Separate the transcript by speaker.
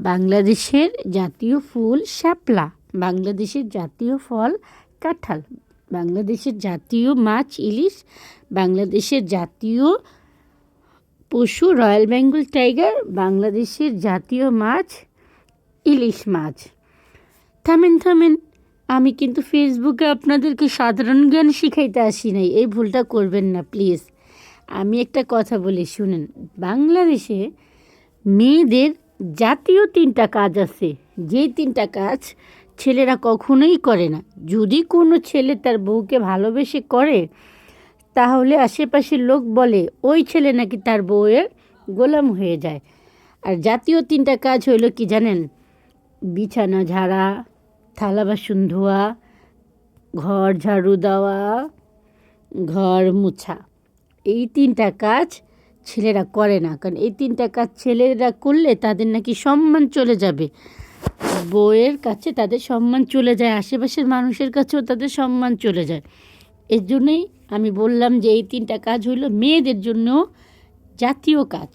Speaker 1: বাংলাদেশের জাতীয় ফুল শাপলা, বাংলাদেশের জাতীয় ফল কাঁঠাল, বাংলাদেশের জাতীয় মাছ ইলিশ, বাংলাদেশের জাতীয় পশু রয়্যাল বেঙ্গল টাইগার, বাংলাদেশের জাতীয় মাছ ইলিশ মাছ। থামেন থামেন, আমি কিন্তু ফেসবুকে আপনাদেরকে সাধারণ জ্ঞান শিখাইতে আসি নাই, এই ভুলটা করবেন না প্লিজ। আমি একটা কথা বলি শুনেন, বাংলাদেশে মেয়েদের জাতীয় 3টা কাজ আছে, যেই 3টা কাজ ছেলেরা কখনোই করে না। যদি কোনো ছেলে তার বউকে ভালোবেসে করে, তাহলে আশেপাশের লোক বলে ওই ছেলে নাকি তার বউয়ের গোলাম হয়ে যায়। আর জাতীয় 3টা কাজ হইল কি জানেন? বিছানা ঝাড়া, থালা বাসন ধোয়া, ঘর ঝাড়ু দেওয়া, ঘর মুছা। এই 3টা কাজ ছেলেরা করে না, কারণ এই 3টা কাজ ছেলেরা করলে তাদের নাকি সম্মান চলে যাবে, বউয়ের কাছে তাদের সম্মান চলে যায়, আশেপাশের মানুষের কাছেও তাদের সম্মান চলে যায়। এর জন্যই আমি বললাম যে এই 3টা কাজ হইল মেয়েদের জন্য জাতীয় কাজ।